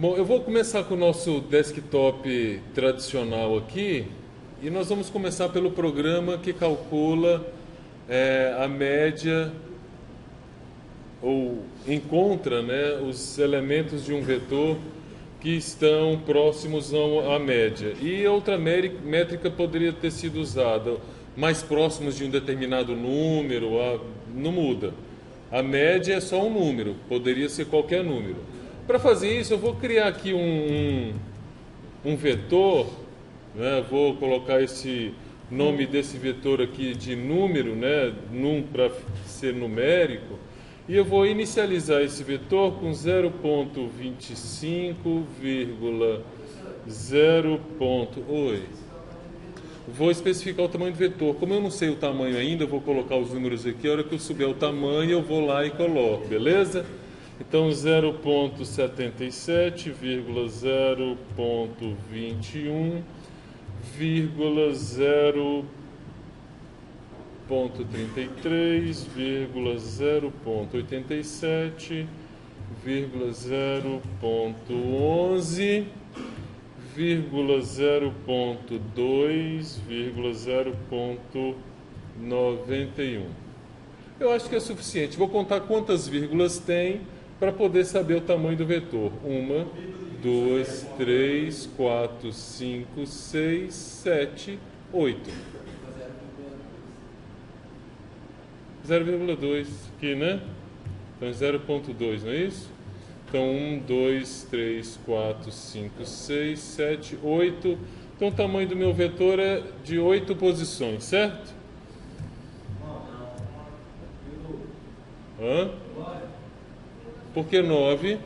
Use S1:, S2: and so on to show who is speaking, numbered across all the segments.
S1: Bom, eu vou começar com o nosso desktop tradicional aqui e nós vamos começar pelo programa que calcula a média ou encontra, né, os elementos de um vetor que estão próximos à média. E outra métrica poderia ter sido usada, mais próximos de um determinado número, não muda. A média é só um número, poderia ser qualquer número. Para fazer isso, eu vou criar aqui um vetor, né? Vou colocar esse nome desse vetor aqui de número, né? Num para ser numérico. E eu vou inicializar esse vetor com 0.25,0. Oi. Vou especificar o tamanho do vetor. Como eu não sei o tamanho ainda, eu vou colocar os números aqui. A hora que eu souber o tamanho, eu vou lá e coloco, beleza? Então, 0.33,0.83,0.11,0.2,0.91. Eu acho que é suficiente. Vou contar quantas vírgulas tem para poder saber o tamanho do vetor. 1, 2, 3, 4, 5, 6, 7, 8. 0,2 aqui, né? Então 0,2, não é isso? Então 1, 2, 3, 4, 5, 6, 7, 8. Então o tamanho do meu vetor é de 8 posições, certo? Hã? Por que 9?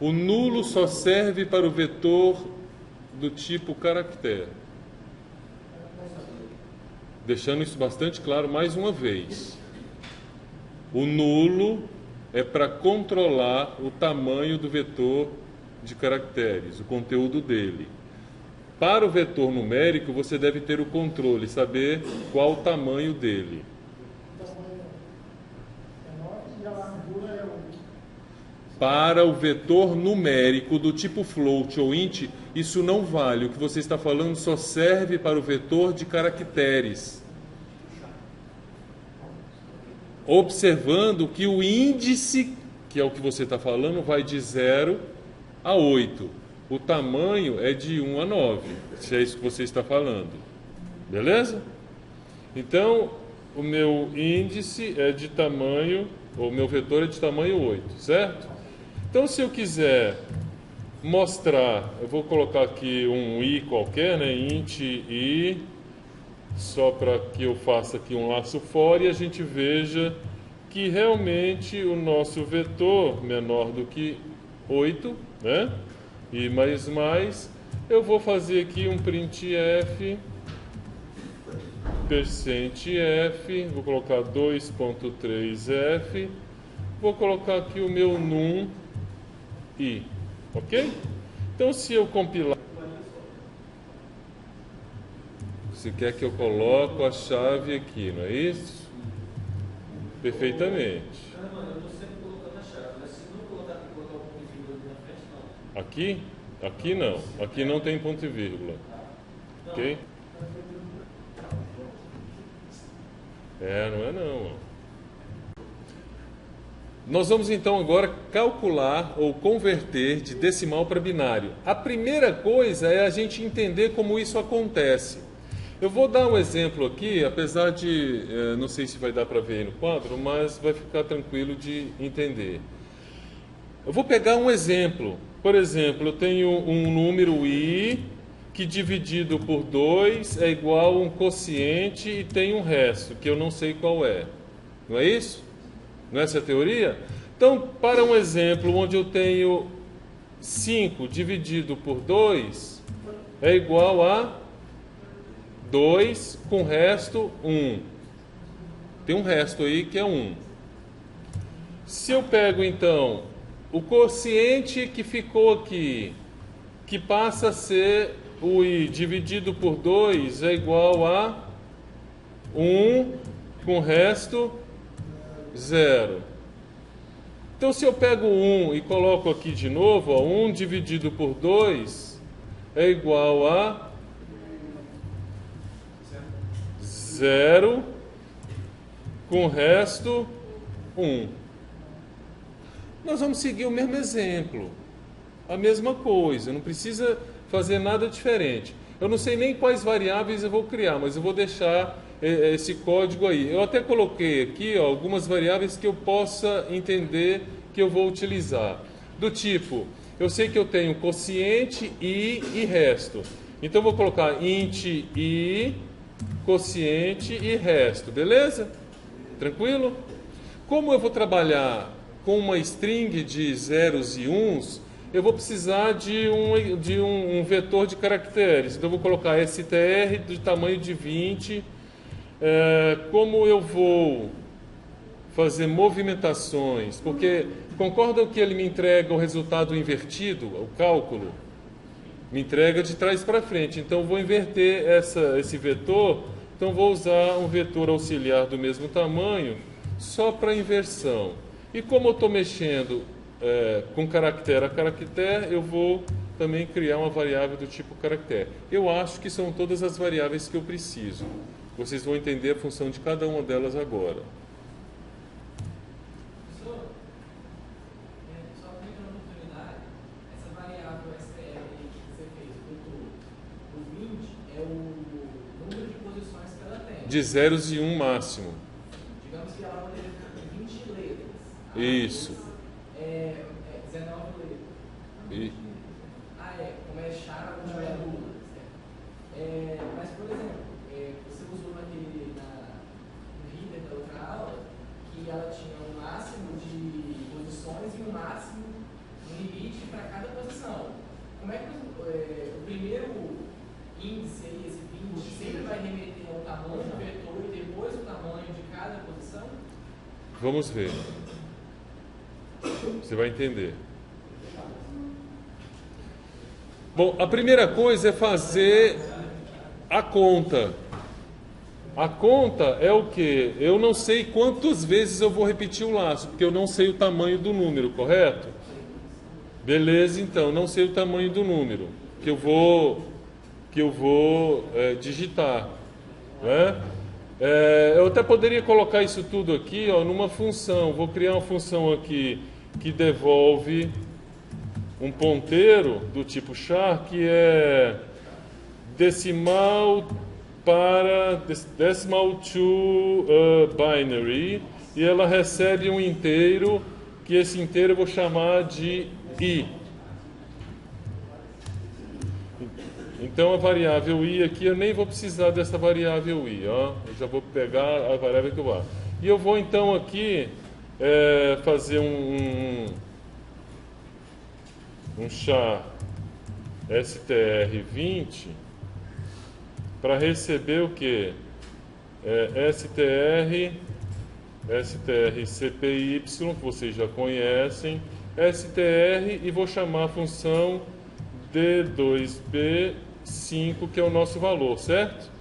S1: O nulo só serve para o vetor do tipo caractere. Deixando isso bastante claro mais uma vez. O nulo é para controlar o tamanho do vetor de caracteres, o conteúdo dele. Para o vetor numérico, você deve ter o controle, saber qual o tamanho dele. Para o vetor numérico do tipo float ou int, isso não vale. O que você está falando só serve para o vetor de caracteres. Observando que o índice, que é o que você está falando, vai de 0 a 8. O tamanho é de 1 a 9, se é isso que você está falando. Beleza? Então, o meu índice é de tamanho, ou o meu vetor é de tamanho 8, certo? Então, se eu quiser mostrar, eu vou colocar aqui um i qualquer, né? Int i, só para que eu faça aqui um laço fora e a gente veja que realmente o nosso vetor menor do que 8, né? E mais, eu vou fazer aqui um printf, %f, vou colocar 2.3f, vou colocar aqui o meu num i, ok? Então, se eu compilar, você quer que eu coloque a chave aqui, não é isso? Perfeitamente. Aqui? Aqui não. Aqui não tem ponto e vírgula. Ok? Não é não. Nós vamos então agora calcular ou converter de decimal para binário. A primeira coisa é a gente entender como isso acontece. Eu vou dar um exemplo aqui, apesar de, não sei se vai dar para ver aí no quadro, mas vai ficar tranquilo de entender. Eu vou pegar um exemplo. Por exemplo, eu tenho um número i que dividido por 2 é igual a um quociente e tem um resto, que eu não sei qual é. Não é isso? Não é essa a teoria? Então, para um exemplo onde eu tenho 5 dividido por 2 é igual a 2 com resto 1. Tem um resto aí que é 1. Se eu pego então o quociente que ficou aqui, que passa a ser o i dividido por 2 é igual a 1 com resto 0. Então, se eu pego 1 e coloco aqui de novo, ó, 1 dividido por 2 é igual a 0 com o resto 1. Nós vamos seguir o mesmo exemplo, a mesma coisa, não precisa fazer nada diferente. Eu não sei nem quais variáveis eu vou criar, mas eu vou deixar esse código aí. Eu até coloquei aqui, ó, algumas variáveis que eu possa entender que eu vou utilizar. Do tipo, eu sei que eu tenho quociente, i e resto. Então eu vou colocar int i, quociente e resto, beleza? Tranquilo? Como eu vou trabalhar com uma string de zeros e uns, eu vou precisar de um vetor de caracteres. Então eu vou colocar str de tamanho de 20. Como eu vou fazer movimentações? Porque concordam que ele me entrega o resultado invertido, o cálculo? Me entrega de trás para frente. Então eu vou inverter esse vetor. Então vou usar um vetor auxiliar do mesmo tamanho só para inversão. E como eu estou mexendo com caractere a caractere, eu vou também criar uma variável do tipo caractere. Eu acho que são todas as variáveis que eu preciso. Vocês vão entender a função de cada uma delas agora.
S2: Professor, só para a oportunidade, essa variável STR que você fez, o 20, é o número de posições que ela tem.
S1: De zeros e 1 máximo.
S2: Digamos que ela poderia ter 20 letras.
S1: Isso.
S2: 19 letras. Como é chara, não é nula. Mas, por exemplo, você usou no reader da outra aula que ela tinha um máximo de posições e um máximo, um limite para cada posição. Como é que o primeiro índice aí, esse 20, sempre vai remeter ao tamanho do vetor e depois o tamanho de cada posição?
S1: Vamos ver. Você vai entender. Bom, a primeira coisa é fazer a conta. A conta é o quê? Eu não sei quantas vezes eu vou repetir o laço, porque eu não sei o tamanho do número, correto? Beleza, então, não sei o tamanho do número que eu vou digitar, né? Eu até poderia colocar isso tudo aqui, ó, numa função. Vou criar uma função aqui que devolve um ponteiro do tipo char, que é decimal to binary, e ela recebe um inteiro, que esse inteiro eu vou chamar de i. Então a variável i aqui, eu nem vou precisar dessa variável i, ó. Eu já vou pegar a variável que eu vou. E eu vou então aqui fazer um char str20 para receber o que? str cpy, que vocês já conhecem, str, e vou chamar a função d2b5, que é o nosso valor, certo?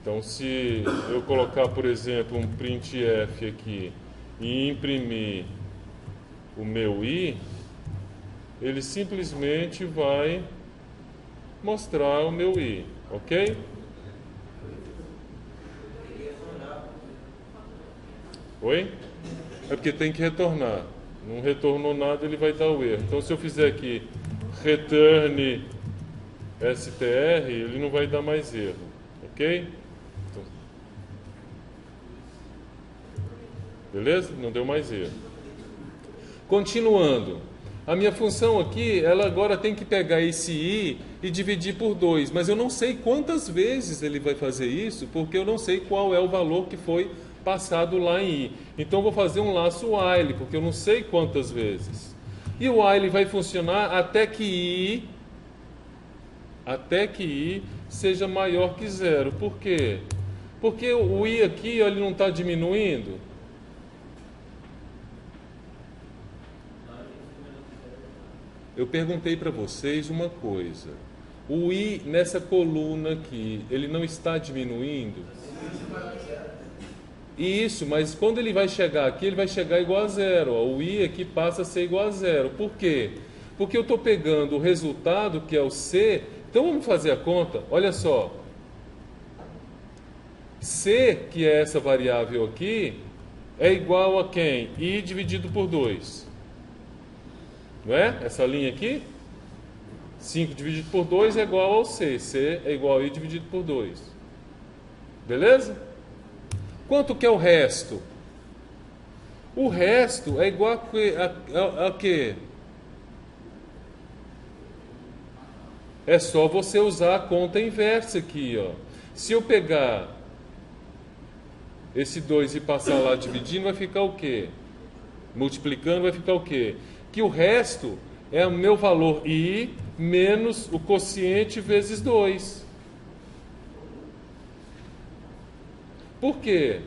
S1: Então, se eu colocar, por exemplo, um printf aqui e imprimir o meu i, ele simplesmente vai mostrar o meu i, ok? Oi? É porque tem que retornar. Não retornou nada, ele vai dar o erro. Então, se eu fizer aqui return str, ele não vai dar mais erro, ok? Então, beleza? Não deu mais erro. Continuando. A minha função aqui, ela agora tem que pegar esse i e dividir por 2, mas eu não sei quantas vezes ele vai fazer isso, porque eu não sei qual é o valor que foi passado lá em i. Então eu vou fazer um laço while, porque eu não sei quantas vezes. E o while vai funcionar até que i seja maior que 0. Por quê? Porque o i aqui, ele não está diminuindo. Eu perguntei para vocês uma coisa. O i nessa coluna aqui, ele não está diminuindo? Isso, mas quando ele vai chegar aqui, ele vai chegar igual a zero. Ó. O I aqui passa a ser igual a zero. Por quê? Porque eu estou pegando o resultado, que é o C. Então vamos fazer a conta. Olha só. C, que é essa variável aqui, é igual a quem? I dividido por 2. Não é? Essa linha aqui? 5 dividido por 2 é igual ao C. C é igual a I dividido por 2. Beleza? Quanto que é o resto? O resto é igual a quê? É só você usar a conta inversa aqui, ó. Se eu pegar esse 2 e passar lá dividindo, vai ficar o quê? Multiplicando vai ficar o quê? Que o resto é o meu valor I menos o quociente vezes 2. Por quê?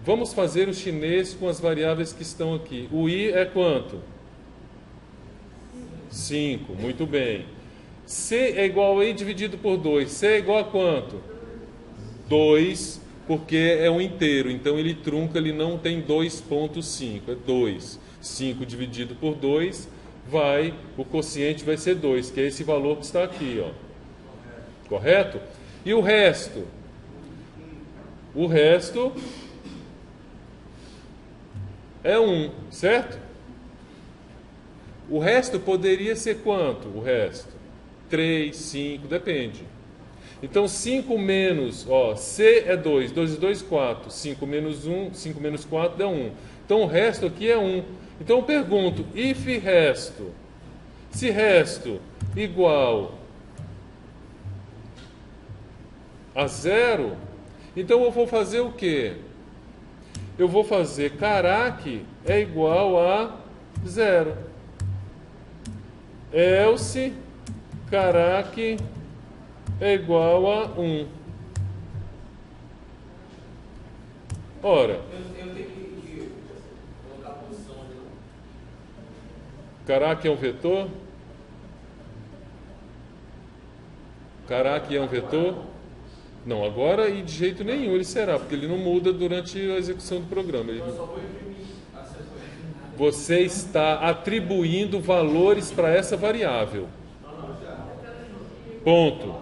S1: Vamos fazer o chinês com as variáveis que estão aqui. O I é quanto? 5, muito bem. C é igual a I dividido por 2. C é igual a quanto? 2, porque é um inteiro. Então ele trunca, ele não tem 2,5, é 2. 5 dividido por 2, o quociente vai ser 2, que é esse valor que está aqui, ó. Correto? E o resto? O resto é 1, certo? O resto poderia ser quanto? O resto? 3, 5, depende. Então 5 menos, ó, C é 2, 2 e 2, 4. 5 menos 1, 5 menos 4 dá 1. Então o resto aqui é 1. Então eu pergunto, if resto? Se resto igual a 0, então eu vou fazer o quê? Eu vou fazer carac é igual a 0. Else carac é igual a 1. Ora,
S2: Eu tenho que colocar a posição ali.
S1: carac é um vetor? Carac é um vetor? Não, agora e de jeito nenhum ele será, porque ele não muda durante a execução do programa.
S2: Eu só vou imprimir a sequência.
S1: Você está atribuindo valores para essa variável. Ponto.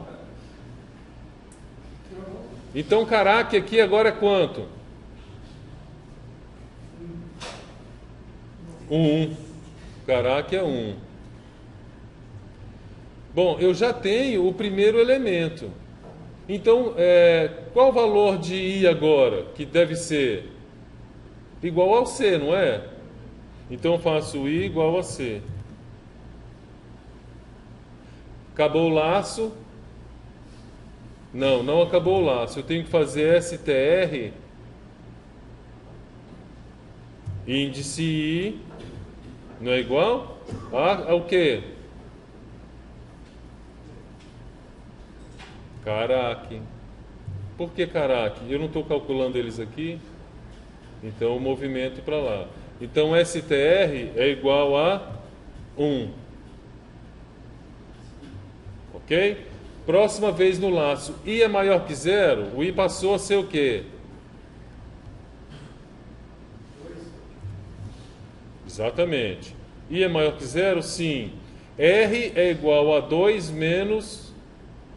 S1: Então, carac aqui agora é quanto? 1. Carac é 1. Bom, eu já tenho o primeiro elemento. Então, qual o valor de I agora? Que deve ser igual ao C, não é? Então, eu faço I igual a C. Acabou o laço? Não, não acabou o laço. Eu tenho que fazer str, índice I, não é igual? Ao quê? Carac. Por que carac? Eu não estou calculando eles aqui. Então, o movimento para lá. Então, str é igual a 1. Ok? Próxima vez no laço, I é maior que 0, o I passou a ser o quê?
S2: 2.
S1: Exatamente. I é maior que 0? Sim. R é igual a 2 menos,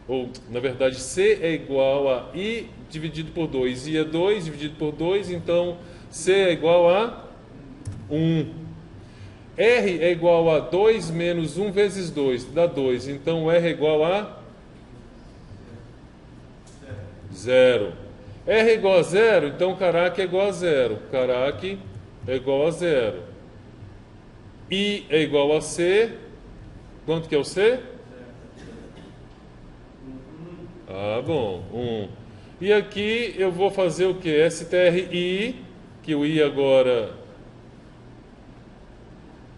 S1: ou na verdade C é igual a I dividido por 2. I é 2 dividido por 2, então C é igual a 1. R é igual a 2 menos 1 vezes 2, dá 2. Então R é igual a 0. R é igual a 0, então carac é igual a 0. Carac é igual a 0. I é igual a C. Quanto que é o C? Ah, bom, 1. E aqui eu vou fazer o que? str_i, que o I agora...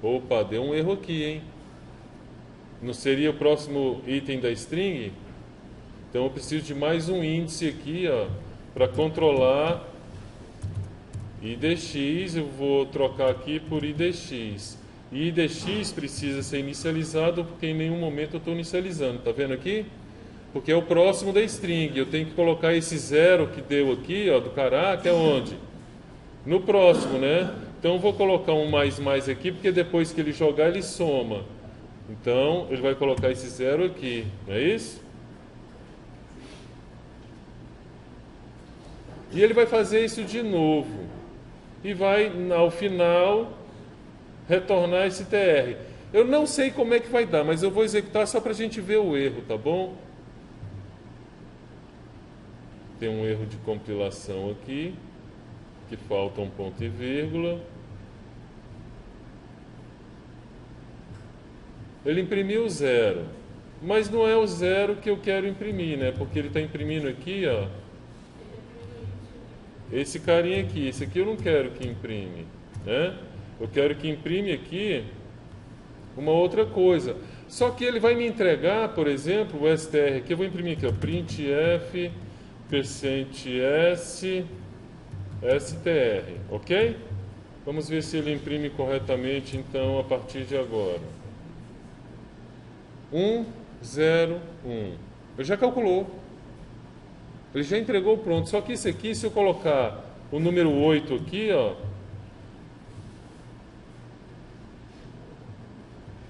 S1: Opa, deu um erro aqui, hein? Não seria o próximo item da string? Então eu preciso de mais um índice aqui, ó, para controlar IDX. Eu vou trocar aqui por IDX. E IDX precisa ser inicializado porque em nenhum momento eu estou inicializando. Tá vendo aqui? porque é o próximo da string. Eu tenho que colocar esse 0 que deu aqui, ó, do caraca, é onde? No próximo, né? Então, eu vou colocar um mais aqui, porque depois que ele jogar, ele soma. Então, ele vai colocar esse 0 aqui, não é isso? E ele vai fazer isso de novo. E vai, ao final, retornar esse TR. Eu não sei como é que vai dar, mas eu vou executar só para a gente ver o erro, tá bom? Tem um erro de compilação aqui, que falta um ponto e vírgula. Ele imprimiu 0, mas não é o 0 que eu quero imprimir, né? Porque ele está imprimindo aqui, ó, esse carinha aqui. Esse aqui eu não quero que imprime, né? Eu quero que imprime aqui uma outra coisa. Só que ele vai me entregar, por exemplo, o str aqui. Eu vou imprimir aqui, ó, printf %s str, ok? Vamos ver se ele imprime corretamente, então, a partir de agora. 1, 0, 1. Ele já calculou. Ele já entregou pronto. Só que isso aqui, se eu colocar o número 8 aqui, ó,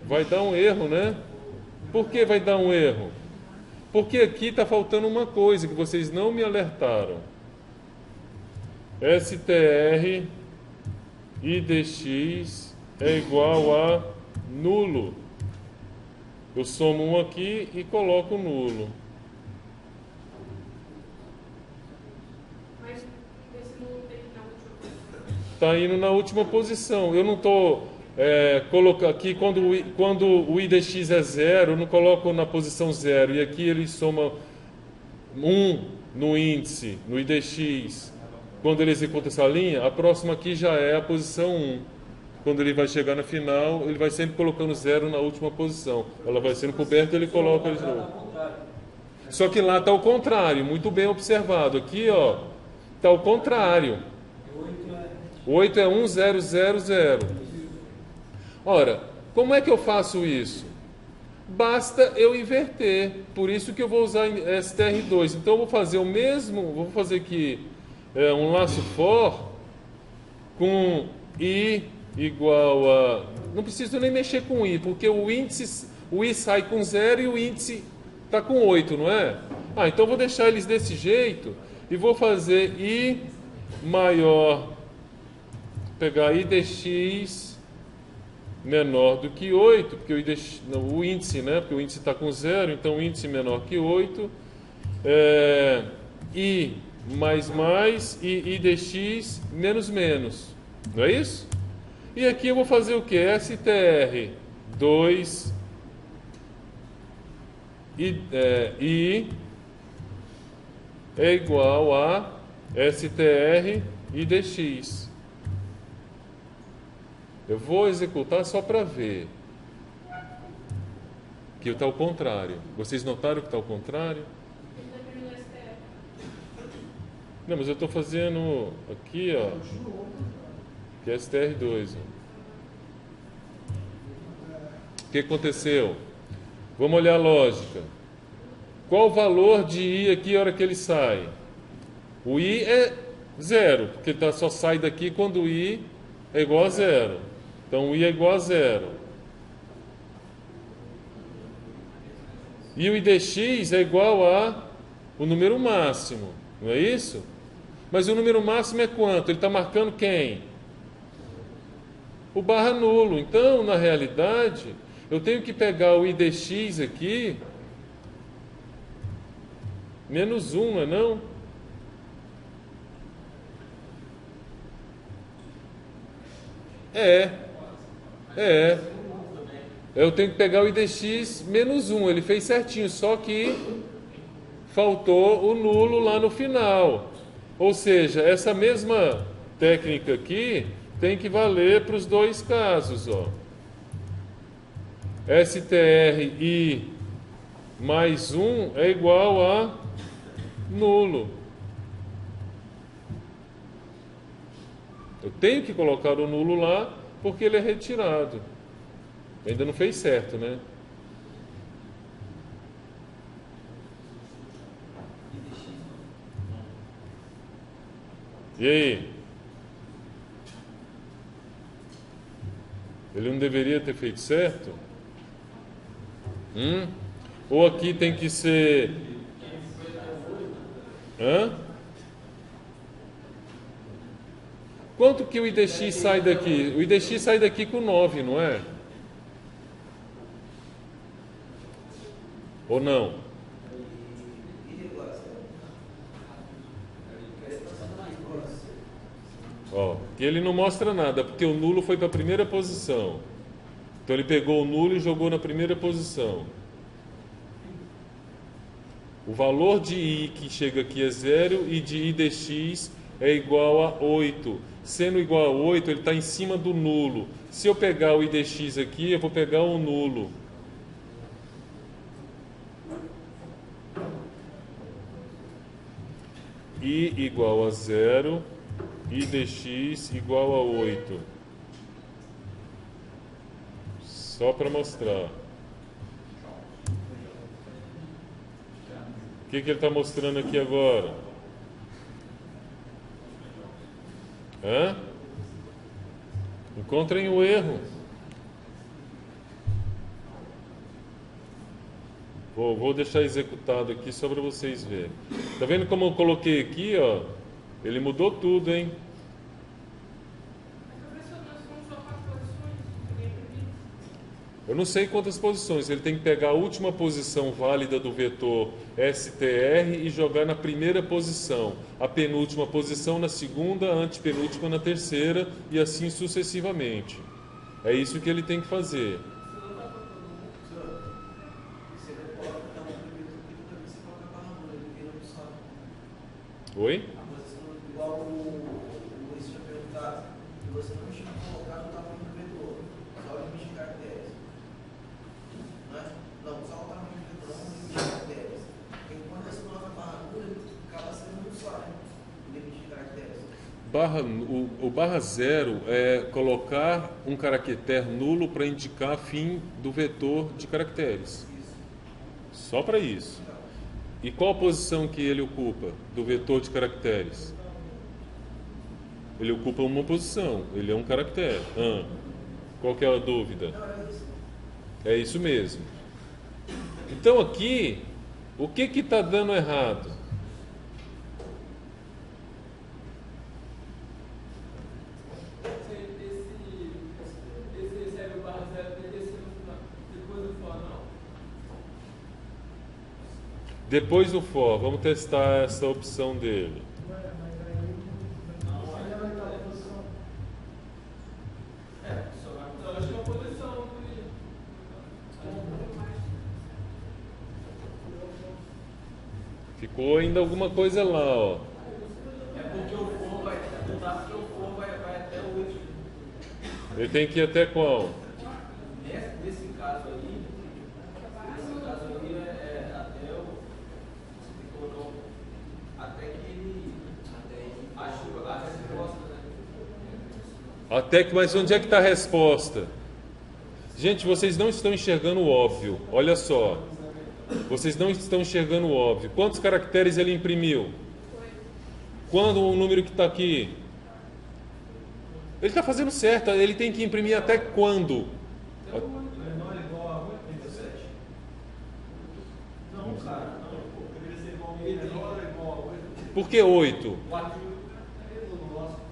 S1: vai dar um erro, né? Por que vai dar um erro? Porque aqui está faltando uma coisa que vocês não me alertaram. str idx é igual a nulo. Eu somo um aqui e coloco nulo.
S3: Mas esse nulo tem que estar na última posição.
S1: Está indo na última posição. Eu não estou colocando aqui, quando o idx é 0, eu não coloco na posição 0. E aqui ele soma 1 no índice, no idx. Quando ele executa essa linha, a próxima aqui já é a posição 1. Quando ele vai chegar na final, ele vai sempre colocando 0 na última posição. Ela vai sendo coberta e ele coloca ele de novo. Só que lá está o contrário, muito bem observado. Aqui, ó, está o contrário. 8 é 1, 0, 0, 0. Ora, como é que eu faço isso? Basta eu inverter. Por isso que eu vou usar str2. Então, eu vou fazer o mesmo, vou fazer aqui um laço for com i igual a... Não preciso nem mexer com i, porque o índice, o i sai com 0 e o índice está com 8, não é? Então eu vou deixar eles desse jeito e vou fazer i maior, pegar i dx menor do que 8, porque o índice, né? Porque o índice está com 0, então o índice menor que 8, i mais e i dx menos menos, não é isso? E aqui eu vou fazer o que? str2 i é igual a str i dx. Eu vou executar só para ver que está ao contrário. Vocês notaram que está ao contrário? Não, mas eu estou fazendo aqui, ó, que é str2. O que aconteceu? Vamos olhar a lógica. Qual o valor de i aqui a hora que ele sai? O i é 0, porque ele só sai daqui quando o i é igual a 0. Então, o i é igual a 0. E o i dx é igual a o número máximo, não é isso? Mas o número máximo é quanto? Ele está marcando quem? O barra nulo. Então, na realidade, eu tenho que pegar o i dx aqui, menos 1, não é não? Eu tenho que pegar o i dx menos 1. Ele fez certinho, só que faltou o nulo lá no final. Ou seja, essa mesma técnica aqui tem que valer para os dois casos, ó. str i mais 1 é igual a nulo. Eu tenho que colocar o nulo lá porque ele é retirado. Ainda não fez certo, né? E aí? Ele não deveria ter feito certo? Ou aqui tem que ser... Hã? Quanto que o IDX sai daqui? O IDX sai daqui com 9, não é? Ou não? Ó, que ele não mostra nada, porque o nulo foi para a primeira posição. Então ele pegou o nulo e jogou na primeira posição. O valor de I que chega aqui é 0 e de I dx é igual a 8. Sendo igual a 8, ele está em cima do nulo. Se eu pegar o I dx aqui, eu vou pegar o nulo. I igual a 0, I dx igual a 8. Só para mostrar. O que ele está mostrando aqui agora? Hã? Encontrem o erro. Vou deixar executado aqui só para vocês verem. Tá vendo como eu coloquei aqui, ó? Ele mudou tudo, hein? Eu não sei quantas posições. Ele tem que pegar a última posição válida do vetor STR e jogar na primeira posição. A penúltima posição na segunda, a antepenúltima na terceira e assim sucessivamente. É isso que ele tem que fazer. Oi?
S2: A posição igual o Luiz tinha perguntado, e você não tinha colocado o tamanho do vetor, só o limite de caracteres. Não, só o tamanho do vetor, não o limite de caracteres. Porque quando você coloca a barra nula, acaba sendo um só, né? O limite de caracteres.
S1: O barra zero é colocar um caractere nulo para indicar fim do vetor de caracteres. Só para isso. E qual a posição que ele ocupa do vetor de caracteres? Ele ocupa uma posição, ele é um caractere. Qual que é a dúvida? É isso mesmo. Então aqui, o que está dando errado?
S2: Esse recebe o barra zero depois do for, não?
S1: Depois do for, vamos testar essa opção dele. Ficou ainda alguma coisa lá, ó.
S2: É porque o for vai, não dá porque o for vai até o último.
S1: Ele tem que ir até qual?
S2: Nesse caso aí é até o. Você tem que colocar até que ele ache a resposta, né?
S1: Até que, mas onde é que está a resposta? Gente, vocês não estão enxergando o óbvio. Olha só. Vocês não estão enxergando o óbvio. Quantos caracteres ele imprimiu? Quando o número que está aqui? Ele está fazendo certo. Ele tem que imprimir até quando?
S2: Menor igual a 8, 7. Não, cara, não. Deveria ser igual a menor igual a 8.
S1: Por que 8?
S2: 4.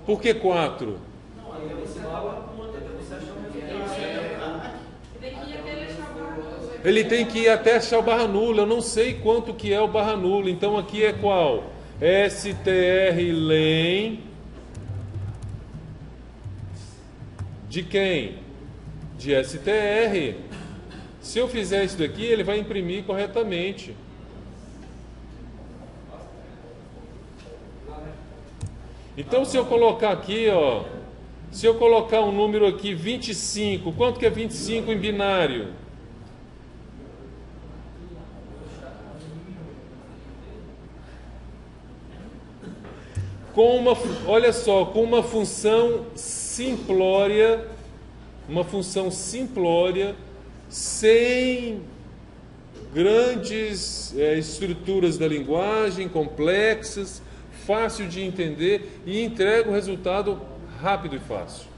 S1: Por que 4?
S2: Não, aí você vai lá com uma, você acha um
S1: Ele tem que ir até achar o barra nula. Eu não sei quanto que é o barra nula. Então aqui é qual? STR len de quem? De STR. Se eu fizer isso daqui, ele vai imprimir corretamente. Então se eu colocar aqui, ó, se eu colocar um número aqui 25, quanto que é 25 em binário? Olha só, com uma função simplória, sem grandes estruturas da linguagem complexas, fácil de entender e entrega o resultado rápido e fácil.